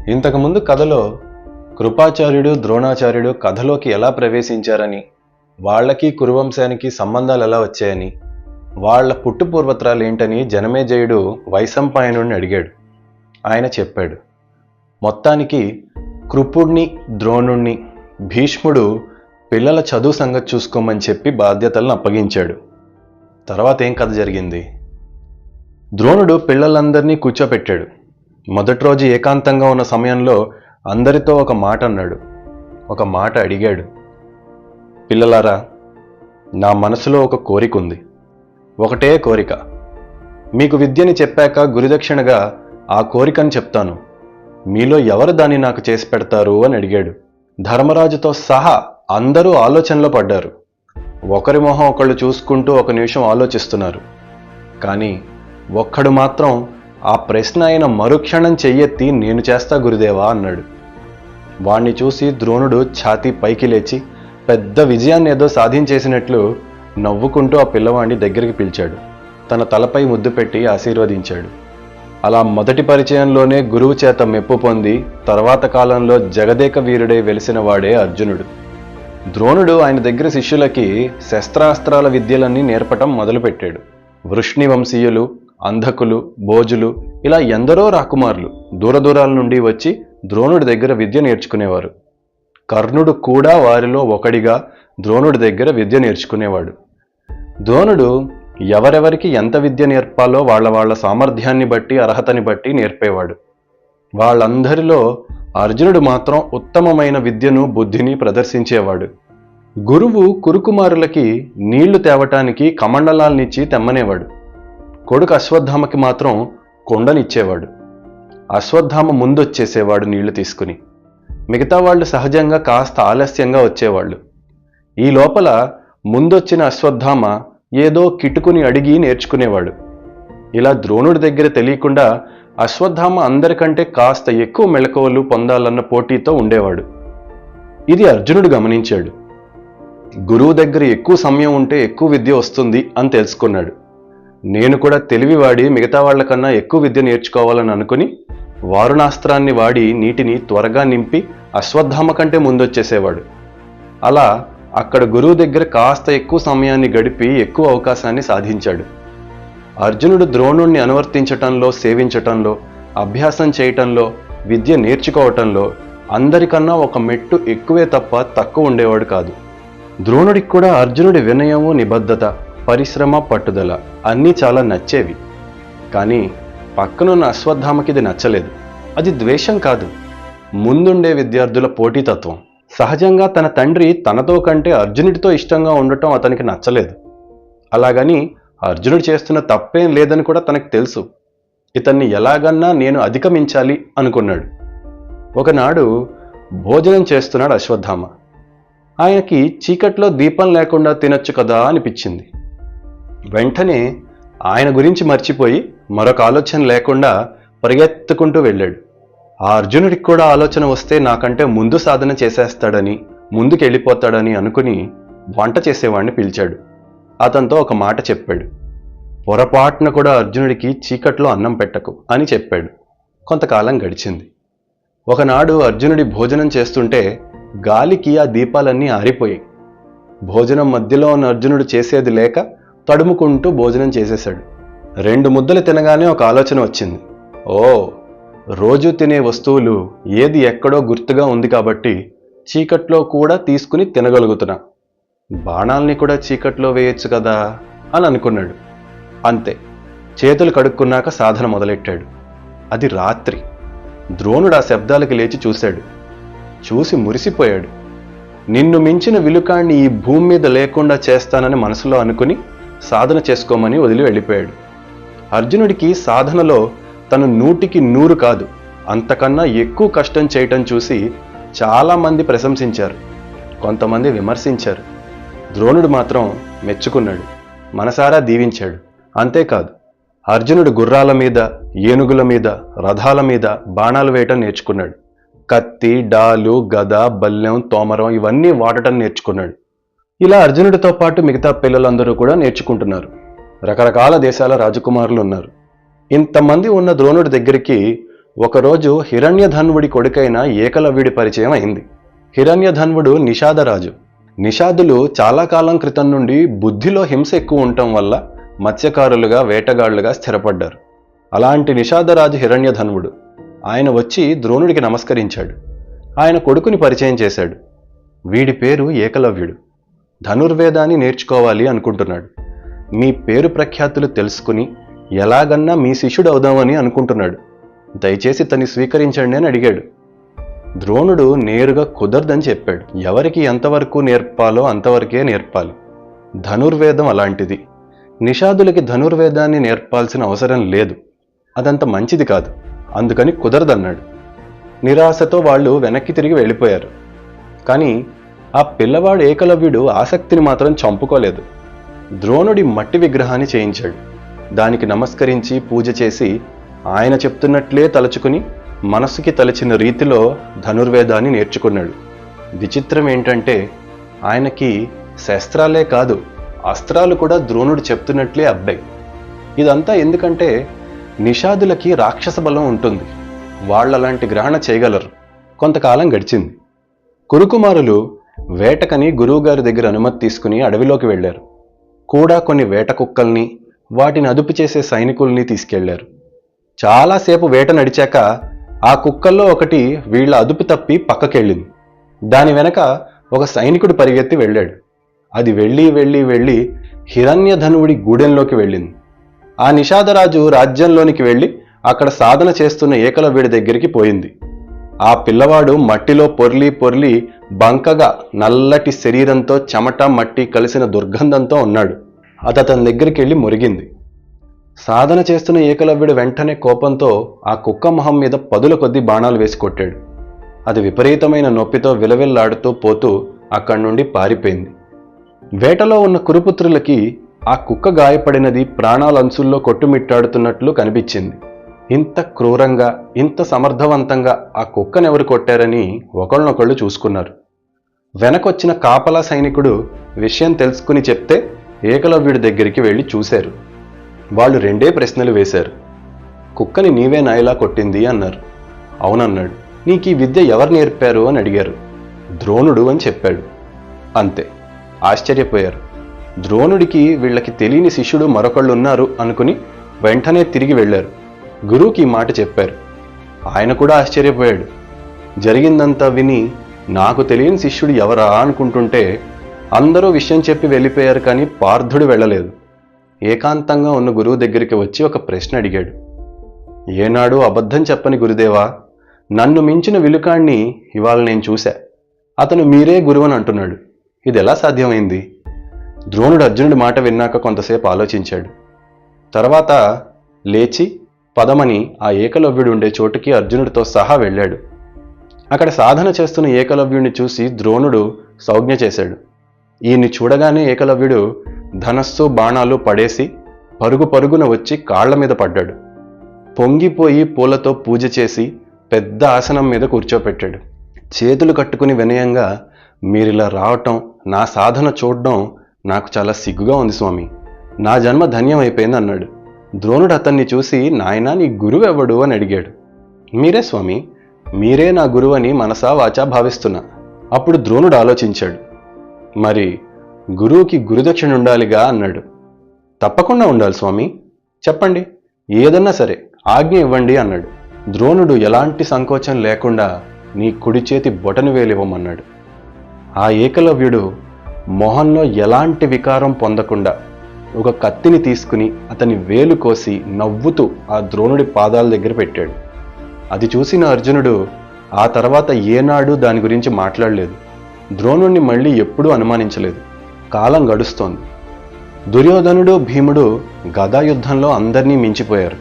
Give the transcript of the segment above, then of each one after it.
ఇంతకుముందు కథలో కృపాచార్యుడు ద్రోణాచార్యుడు కథలోకి ఎలా ప్రవేశించారని, వాళ్ళకి కురువంశానికి సంబంధాలు ఎలా వచ్చాయని, వాళ్ల పుట్టుపూర్వత్రాలు ఏంటని జనమేజయుడు వైశంపాయనుడిని అడిగాడు. ఆయన చెప్పాడు. మొత్తానికి కృపుణ్ణి, ద్రోణుణ్ణి భీష్ముడు పిల్లల చదువు సంగతి చూసుకోమని చెప్పి బాధ్యతలను అప్పగించాడు. తర్వాత ఏం కథ జరిగింది? ద్రోణుడు పిల్లలందరినీ కూర్చోపెట్టాడు. మొదటి రోజు ఏకాంతంగా ఉన్న సమయంలో అందరితో ఒక మాట అన్నాడు, ఒక మాట అడిగాడు. పిల్లలారా, నా మనసులో ఒక కోరిక ఉంది. ఒకటే కోరిక. మీకు విద్యని చెప్పాక గురుదక్షిణగా ఆ కోరికని చెప్తాను. మీలో ఎవరు దాన్ని నాకు చేసి పెడతారు అని అడిగాడు. ధర్మరాజుతో సహా అందరూ ఆలోచనలో పడ్డారు. ఒకరి మొహం ఒకళ్ళు చూసుకుంటూ ఒక నిమిషం ఆలోచిస్తున్నారు. కానీ ఒక్కడు మాత్రం ఆ ప్రశ్న అయిన మరుక్షణం చెయ్యెత్తి నేను చేస్తా గురుదేవా అన్నాడు. వాణ్ణి చూసి ద్రోణుడు ఛాతీ పైకి లేచి పెద్ద విజయాన్ని ఏదో సాధించేసినట్లు నవ్వుకుంటూ ఆ పిల్లవాడిని దగ్గరికి పిలిచాడు. తన తలపై ముద్దు పెట్టి ఆశీర్వదించాడు. అలా మొదటి పరిచయంలోనే గురువు చేత మెప్పు పొంది తర్వాత కాలంలో జగదేక వీరుడై వెలిసిన వాడే అర్జునుడు. ద్రోణుడు ఆయన దగ్గర శిష్యులకి శస్త్రాస్త్రాల విద్యలన్నీ నేర్పటం మొదలుపెట్టాడు. వృష్ణి వంశీయులు, అంధకులు, భోజులు ఇలా ఎందరో రాకుమారులు దూరదూరాల నుండి వచ్చి ద్రోణుడి దగ్గర విద్య నేర్చుకునేవారు. కర్ణుడు కూడా వారిలో ఒకడిగా ద్రోణుడి దగ్గర విద్య నేర్చుకునేవాడు. ద్రోణుడు ఎవరెవరికి ఎంత విద్య నేర్పాలో వాళ్ళ సామర్థ్యాన్ని బట్టి, అర్హతని బట్టి నేర్పేవాడు. వాళ్ళందరిలో అర్జునుడు మాత్రం ఉత్తమమైన విద్యను, బుద్ధిని ప్రదర్శించేవాడు. గురువు కురుకుమారులకి నీళ్లు తేవటానికి కమండలాల్నిచ్చి తెమ్మనేవాడు. కొడుకు అశ్వత్థామకి మాత్రం కొండనిచ్చేవాడు. అశ్వత్థామ ముందొచ్చేసేవాడు నీళ్లు తీసుకుని. మిగతా వాళ్ళు సహజంగా కాస్త ఆలస్యంగా వచ్చేవాళ్ళు. ఈ లోపల ముందొచ్చిన అశ్వత్థామ ఏదో కిటుకుని అడిగి నేర్చుకునేవాడు. ఇలా ద్రోణుడి దగ్గర తెలియకుండా అశ్వత్థామ అందరికంటే కాస్త ఎక్కువ మెళకువలు పొందాలన్న పోటీతో ఉండేవాడు. ఇది అర్జునుడు గమనించాడు. గురువు దగ్గర ఎక్కువ సమయం ఉంటే ఎక్కువ విద్య వస్తుంది అని తెలుసుకున్నాడు. నేను కూడా తెలివివాడి మిగతా వాళ్లకన్నా ఎక్కువ విద్య నేర్చుకోవాలని అనుకుని వారుణాస్త్రాన్ని వాడి నీటిని త్వరగా నింపి అశ్వత్థామ కంటే ముందొచ్చేసేవాడు. అలా అక్కడ గురువు దగ్గర కాస్త ఎక్కువ సమయాన్ని గడిపి ఎక్కువ అవకాశాన్ని సాధించాడు. అర్జునుడు ద్రోణుణ్ణి అనువర్తించటంలో, సేవించటంలో, అభ్యాసం చేయటంలో, విద్య నేర్చుకోవటంలో అందరికన్నా ఒక మెట్టు ఎక్కువే తప్ప తక్కువ ఉండేవాడు కాదు. ద్రోణుడికి కూడా అర్జునుడి వినయము, నిబద్ధత, పరిశ్రమ, పట్టుదల అన్నీ చాలా నచ్చేవి. కానీ పక్కనున్న అశ్వత్థామకి ఇది నచ్చలేదు. అది ద్వేషం కాదు, ముందుండే విద్యార్థుల పోటీతత్వం. సహజంగా తన తండ్రి తనతో కంటే అర్జునుడితో ఇష్టంగా ఉండటం అతనికి నచ్చలేదు. అలాగని అర్జునుడు చేస్తున్న తప్పేం లేదని కూడా తనకు తెలుసు. ఇతన్ని ఎలాగన్నా నేను అధిగమించాలి అనుకున్నాడు. ఒకనాడు భోజనం చేస్తున్నాడు అశ్వత్థామ. ఆయనకి చీకట్లో దీపం లేకుండా తినొచ్చు కదా అనిపించింది. వెంటనే ఆయన గురించి మర్చిపోయి మరొక ఆలోచన లేకుండా పరిగెత్తుకుంటూ వెళ్ళాడు. ఆ అర్జునుడికి కూడా ఆలోచన వస్తే నాకంటే ముందు సాధన చేసేస్తాడని, ముందుకు వెళ్ళిపోతాడని అనుకుని వంట చేసేవాడిని పిలిచాడు. అతనితో ఒక మాట చెప్పాడు. పొరపాటున కూడా అర్జునుడికి చీకట్లో అన్నం పెట్టకు అని చెప్పాడు. కొంతకాలం గడిచింది. ఒకనాడు అర్జునుడి భోజనం చేస్తుంటే గాలికి ఆ దీపాలన్నీ ఆరిపోయాయి. భోజనం మధ్యలో ఉన్న అర్జునుడు చేసేది లేక తడుముకుంటూ భోజనం చేసేశాడు. 2 ముద్దలు తినగానే ఒక ఆలోచన వచ్చింది. రోజు తినే వస్తువులు ఏది ఎక్కడో గుర్తుగా ఉంది కాబట్టి చీకట్లో కూడా తీసుకుని తినగలుగుతున్నా. బాణాల్ని కూడా చీకట్లో వేయొచ్చు కదా అని అనుకున్నాడు. అంతే, చేతులు కడుక్కున్నాక సాధన మొదలెట్టాడు. అది రాత్రి. ద్రోణుడు ఆ శబ్దాలకి లేచి చూశాడు. చూసి మురిసిపోయాడు. నిన్ను మించిన విలుకాన్ని ఈ భూమి మీద లేకుండా చేస్తానని మనసులో అనుకుని సాధన చేసుకోమని వదిలి వెళ్ళిపోయాడు. అర్జునుడికి సాధనలో తను 100కి 100 కాదు, అంతకన్నా ఎక్కువ కష్టం చేయటం చూసి చాలామంది ప్రశంసించారు, కొంతమంది విమర్శించారు. ద్రోణుడు మాత్రం మెచ్చుకున్నాడు, మనసారా దీవించాడు. అంతేకాదు, అర్జునుడు గుర్రాల మీద, ఏనుగుల మీద, రథాల మీద బాణాలు వేయటం నేర్చుకున్నాడు. కత్తి, డాలు, గద, బల్లెం, తోమరం ఇవన్నీ వాడటం నేర్చుకున్నాడు. ఇలా అర్జునుడితో పాటు మిగతా పిల్లలందరూ కూడా నేర్చుకుంటున్నారు. రకరకాల దేశాల రాజకుమారులు ఉన్నారు. ఇంతమంది ఉన్న ద్రోణుడి దగ్గరికి ఒకరోజు హిరణ్యధన్వుడి కొడుకైన ఏకలవ్యుడి పరిచయం అయింది. హిరణ్యధన్వుడు నిషాదరాజు. నిషాదులు చాలా కాలం క్రితం నుండి బుద్ధిలో హింస ఎక్కువ ఉండటం వల్ల మత్స్యకారులుగా, వేటగాళ్లుగా స్థిరపడ్డారు. అలాంటి నిషాదరాజు హిరణ్యధన్వుడు. ఆయన వచ్చి ద్రోణుడికి నమస్కరించాడు. ఆయన కొడుకుని పరిచయం చేశాడు. వీడి పేరు ఏకలవ్యుడు. ధనుర్వేదాన్ని నేర్చుకోవాలి అనుకుంటున్నాడు. మీ పేరు ప్రఖ్యాతులు తెలుసుకుని ఎలాగన్నా మీ శిష్యుడు అవుదామని అనుకుంటున్నాడు. దయచేసి తన్ని స్వీకరించండి అని అడిగాడు. ద్రోణుడు నేరుగా కుదరదని చెప్పాడు. ఎవరికి ఎంతవరకు నేర్పాలో అంతవరకే నేర్పాలి. ధనుర్వేదం అలాంటిది. నిషాదులకి ధనుర్వేదాన్ని నేర్పాల్సిన అవసరం లేదు. అదంత మంచిది కాదు. అందుకని కుదరదన్నాడు. నిరాశతో వాళ్ళు వెనక్కి తిరిగి వెళ్ళిపోయారు. కానీ ఆ పిల్లవాడు ఏకలవ్యుడు ఆసక్తిని మాత్రం చంపుకోలేదు. ద్రోణుడి మట్టి విగ్రహాన్ని చేయించాడు. దానికి నమస్కరించి పూజ చేసి ఆయన చెప్తున్నట్లే తలుచుకుని మనసుకి తలచిన రీతిలో ధనుర్వేదాన్ని నేర్చుకున్నాడు. విచిత్రం ఏంటంటే ఆయనకి శస్త్రాలే కాదు, అస్త్రాలు కూడా ద్రోణుడు చెప్తున్నట్లే అబ్బాయి. ఇదంతా ఎందుకంటే నిషాదులకి రాక్షస బలం ఉంటుంది. వాళ్ళలాంటి గ్రహణ చేయగలరు. కొంతకాలం గడిచింది. కురుకుమారులు వేటకని గురువుగారి దగ్గర అనుమతి తీసుకుని అడవిలోకి వెళ్లారు. కూడా కొన్ని వేట కుక్కల్ని, వాటిని అదుపు చేసే సైనికుల్ని తీసుకెళ్లారు. చాలాసేపు వేట నడిచాక ఆ కుక్కల్లో ఒకటి వీళ్ల అదుపు తప్పి పక్కకెళ్ళింది. దాని వెనక ఒక సైనికుడు పరిగెత్తి వెళ్ళాడు. అది వెళ్ళి వెళ్ళి వెళ్ళి హిరణ్యధనువుడి గూడెంలోకి వెళ్ళింది. ఆ నిషాదరాజు రాజ్యంలోనికి వెళ్ళి అక్కడ సాధన చేస్తున్న ఏకలవ్యుడి దగ్గరికి పోయింది. ఆ పిల్లవాడు మట్టిలో పొర్లి పొర్లి బంకగా నల్లటి శరీరంతో చెమట మట్టి కలిసిన దుర్గంధంతో ఉన్నాడు. అది అతని దగ్గరికి వెళ్ళి మురిగింది. సాధన చేస్తున్న ఏకలవ్యుడు వెంటనే కోపంతో ఆ కుక్క మొహం మీద పదుల కొద్దీ బాణాలు వేసి కొట్టాడు. అది విపరీతమైన నొప్పితో విలవిల్లాడుతూ పోతూ అక్కడి నుండి పారిపోయింది. వేటలో ఉన్న కురుపుత్రులకి ఆ కుక్క గాయపడినది ప్రాణాలంచుల్లో కొట్టుమిట్టాడుతున్నట్లు కనిపించింది. ఇంత క్రూరంగా, ఇంత సమర్థవంతంగా ఆ కుక్కనెవరు కొట్టారని ఒకళ్ళనొకళ్ళు చూసుకున్నారు. వెనకొచ్చిన కాపలా సైనికుడు విషయం తెలుసుకుని చెప్తే ఏకలవ్యుడి దగ్గరికి వెళ్ళి చూశారు. వాళ్ళు రెండే ప్రశ్నలు వేశారు. కుక్కని నీవే నాయలా కొట్టింది అన్నారు. అవునన్నాడు. నీకు ఈ విద్య ఎవరు నేర్పారు అని అడిగారు. ద్రోణుడు అని చెప్పాడు. అంతే. ఆశ్చర్యపోయారు. ద్రోణుడికి వీళ్ళకి తెలియని శిష్యుడు మరొకళ్ళు ఉన్నారు అనుకుని వెంటనే తిరిగి వెళ్లారు. గురువుకి ఈ మాట చెప్పారు. ఆయన కూడా ఆశ్చర్యపోయాడు. జరిగిందంతా విని నాకు తెలియని శిష్యుడు ఎవరా అనుకుంటుంటే అందరూ విషయం చెప్పి వెళ్ళిపోయారు. కానీ పార్థుడు వెళ్ళలేదు. ఏకాంతంగా ఉన్న గురువు దగ్గరికి వచ్చి ఒక ప్రశ్న అడిగాడు. ఏనాడు అబద్ధం చెప్పని గురుదేవా, నన్ను మించిన విలుకాణ్ణి ఇవాళ నేను చూశా. అతను మీరే గురువని అంటున్నాడు. ఇది ఎలా సాధ్యమైంది? ద్రోణుడు అర్జునుడి మాట విన్నాక కొంతసేపు ఆలోచించాడు. తర్వాత లేచి పదమని ఆ ఏకలవ్యుడు ఉండే చోటుకి అర్జునుడితో సహా వెళ్ళాడు. అక్కడ సాధన చేస్తున్న ఏకలవ్యుడిని చూసి ద్రోణుడు సౌజ్ఞ చేశాడు. ఈయన్ని చూడగానే ఏకలవ్యుడు ధనస్సు బాణాలు పడేసి పరుగు పరుగున వచ్చి కాళ్ల మీద పడ్డాడు. పొంగిపోయి పూలతో పూజ చేసి పెద్ద ఆసనం మీద కూర్చోపెట్టాడు. చేతులు కట్టుకుని వినయంగా, మీరిలా రావటం, నా సాధన చూడడం నాకు చాలా సిగ్గుగా ఉంది స్వామి. నా జన్మ ధన్యం అయిపోయింది అన్నాడు. ద్రోణుడు అతన్ని చూసి, నాయనా నీ గురువు ఎవడు అని అడిగాడు. మీరే స్వామి, మీరే నా గురువు అని మనసా వాచా భావిస్తున్నా. అప్పుడు ద్రోణుడు ఆలోచించాడు. మరి గురువుకి గురుదక్షిణ ఉండాలిగా అన్నాడు. తప్పకుండా ఉండాలి స్వామి, చెప్పండి, ఏదన్నా సరే ఆజ్ఞ ఇవ్వండి అన్నాడు. ద్రోణుడు ఎలాంటి సంకోచం లేకుండా నీ కుడి చేతి బొటను వేలివ్వమన్నాడు. ఆ ఏకలవ్యుడు మొహంలో ఎలాంటి వికారం పొందకుండా ఒక కత్తిని తీసుకుని అతని వేలు కోసి నవ్వుతూ ఆ ద్రోణుడి పాదాల దగ్గర పెట్టాడు. అది చూసిన అర్జునుడు ఆ తర్వాత ఏనాడు దాని గురించి మాట్లాడలేదు. ద్రోణుణ్ణి మళ్ళీ ఎప్పుడూ అనుమానించలేదు. కాలం గడుస్తోంది. దుర్యోధనుడు, భీముడు గదాయుద్ధంలో అందరినీ మించిపోయారు.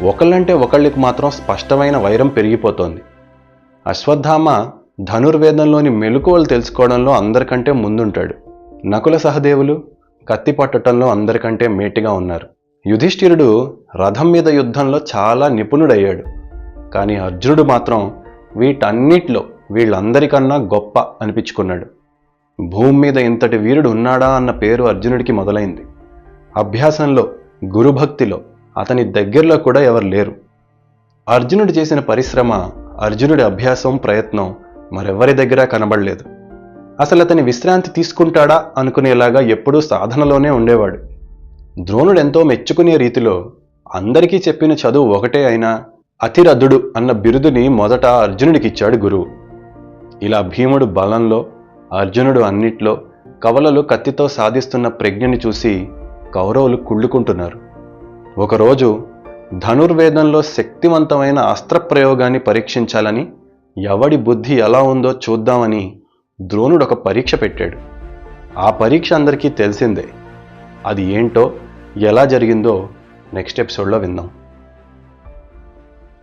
ఒకళ్ళంటే ఒకళ్ళకి మాత్రం స్పష్టమైన వైరం పెరిగిపోతోంది. అశ్వత్థామ ధనుర్వేదంలోని మెలకువలు తెలుసుకోవడంలో అందరికంటే ముందుంటాడు. నకుల సహదేవులు కత్తి పట్టడంలో అందరికంటే మేటిగా ఉన్నారు. యుధిష్ఠిరుడు రథం మీద యుద్ధంలో చాలా నిపుణుడయ్యాడు. కానీ అర్జునుడు మాత్రం వీటన్నిటిలో వీళ్ళందరికన్నా గొప్ప అనిపించుకున్నాడు. భూమి మీద ఇంతటి వీరుడు ఉన్నాడా అన్న పేరు అర్జునుడికి మొదలైంది. అభ్యాసంలో, గురుభక్తిలో అతని దగ్గరలో కూడా ఎవరు లేరు. అర్జునుడు చేసిన పరిశ్రమ, అర్జునుడి అభ్యాసం, ప్రయత్నం మరెవ్వరి దగ్గర కనబడలేదు. అసలు అతని విశ్రాంతి తీసుకుంటాడా అనుకునేలాగా ఎప్పుడూ సాధనలోనే ఉండేవాడు. ద్రోణుడు ఎంతో మెచ్చుకునే రీతిలో అందరికీ చెప్పిన చదువు ఒకటే అయినా అతిరథుడు అన్న బిరుదుని మొదట అర్జునుడికిచ్చాడు గురువు. ఇలా భీముడు బలంలో, అర్జునుడు అన్నిట్లో, కవలలు కత్తితో సాధిస్తున్న ప్రజ్ఞని చూసి కౌరవులు కుళ్ళుకుంటున్నారు. ఒకరోజు ధనుర్వేదంలో శక్తివంతమైన అస్త్రప్రయోగాన్ని పరీక్షించాలని, ఎవడి బుద్ధి ఎలా ఉందో చూద్దామని ద్రోణుడు ఒక పరీక్ష పెట్టాడు. ఆ పరీక్ష అందరికీ తెలిసిందే. అది ఏంటో, ఎలా జరిగిందో నెక్స్ట్ ఎపిసోడ్లో విందాం.